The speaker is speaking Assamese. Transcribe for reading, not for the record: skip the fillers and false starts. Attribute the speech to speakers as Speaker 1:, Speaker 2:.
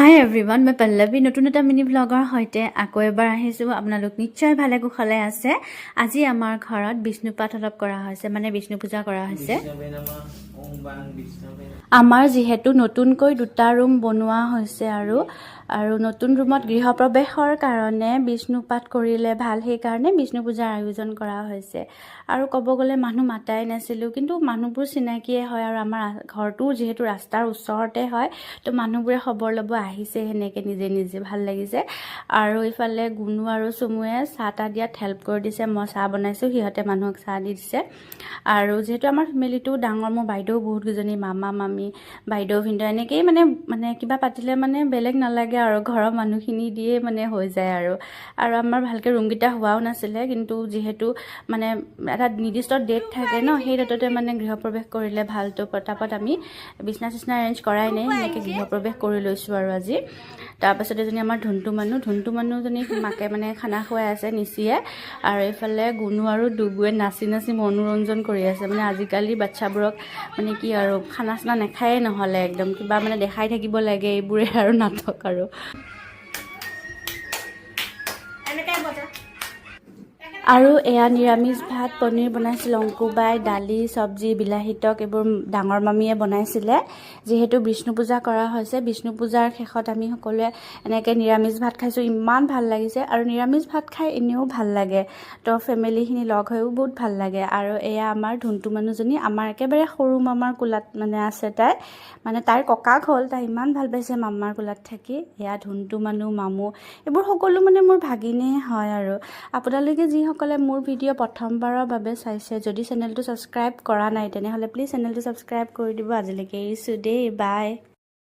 Speaker 1: হাই এভৰিৱান, মই পল্লৱী নতুন এটা মিনি ব্লগৰ সৈতে আকৌ এবাৰ আহিছোঁ। আপোনালোক নিশ্চয় ভালে কুশলে আছে। আজি আমাৰ ঘৰত বিষ্ণুপাঠ অলপ কৰা হৈছে, মানে বিষ্ণু পূজা কৰা হৈছে। আমাৰ যিহেতু নতুনকৈ দুটা ৰুম বনোৱা হৈছে আৰু নতুন ৰুমত গৃহপ্ৰৱেশৰ কাৰণে বিষ্ণুপাঠ কৰিলে ভাল, সেইকাৰণে বিষ্ণু পূজাৰ আয়োজন কৰা হৈছে। আৰু ক'ব গ'লে মানুহ মাতাই নাছিলোঁ, কিন্তু মানুহবোৰ চিনাকিয়ে হয় আৰু আমাৰ ঘৰটো যিহেতু ৰাস্তাৰ ওচৰতে হয়, তো মানুহবোৰে খবৰ ল'ব আহিছে সেনেকৈ নিজে নিজে, ভাল লাগিছে। আৰু ইফালে গুণু আৰু চুমুৱে চাহ তাহ দিয়াত হেল্প কৰি দিছে। মই চাহ বনাইছোঁ, সিহঁতে মানুহক চাহ দি দিছে। আৰু যিহেতু আমাৰ ফেমিলিটো ডাঙৰ, মোৰ বাইদেউ বহুতকেইজনী, মামা মামী, বাইদেউ ভিনদেউ এনেকেই মানে কিবা পাতিলে মানে বেলেগ নালাগে আৰু ঘৰৰ মানুহখিনি দিয়ে মানে হৈ যায় আৰু আমাৰ ভালকৈ ৰুমকেইটা হোৱাও নাছিলে, কিন্তু যিহেতু মানে এটা নিৰ্দিষ্ট ডেট থাকে ন, সেই ডেটতে মানে গৃহপ্ৰৱেশ কৰিলে ভালটো পটাপট আমি বিচনা চিচনা এৰেঞ্জ কৰাই নাই, সেনেকৈ গৃহপ্ৰৱেশ কৰি লৈছোঁ আৰু আজি। তাৰপাছত এজনী আমাৰ ধুনটো মানুহজনীক মাকে মানে খানা খুৱাই আছে নিচিয়ে, আৰু এইফালে গুণু আৰু ডুগুৱে নাচি নাচি মনোৰঞ্জন কৰি আছে। মানে আজিকালি বাচ্ছাবোৰক মানে কি আৰু খানা চানা নাখায়ে, নহ'লে একদম কিবা মানে দেখাই থাকিব লাগে, এইবোৰে আৰু নাটক আৰু। আৰু এয়া নিৰামিষ ভাত, পনীৰ বনাইছিল অংকুবাই, দালি, চব্জি, বিলাহী টক এইবোৰ ডাঙৰ মামীয়ে বনাইছিলে। যিহেতু বিষ্ণু পূজা কৰা হৈছে, বিষ্ণু পূজাৰ শেষত আমি সকলোৱে এনেকৈ নিৰামিষ ভাত খাইছোঁ, ইমান ভাল লাগিছে। আৰু নিৰামিষ ভাত খাই এনেও ভাল লাগে, তো ফেমিলিখিনি লগ হৈও বহুত ভাল লাগে। আৰু এয়া আমাৰ ধুনটো মানুহজনী, আমাৰ একেবাৰে সৰু মামাৰ কোলাত মানে আছে তাই, মানে তাইৰ ককাক হ'ল, তাই ইমান ভাল পাইছে মামাৰ কোলাত থাকি। এয়া ধুনটো মানুহ, মামু, এইবোৰ সকলো মানে মোৰ ভাগিনেই হয়। আৰু আপোনালোকে যিসকলে মোৰ ভিডিঅ' প্ৰথমবাৰৰ বাবে চাইছে, যদি চেনেলটো ছাবস্ক্ৰাইব কৰা নাই তেনেহ'লে প্লিজ চেনেলটো ছাবস্ক্ৰাইব কৰি দিব। আজিলৈকে এৰিছোঁ দেই, বাই।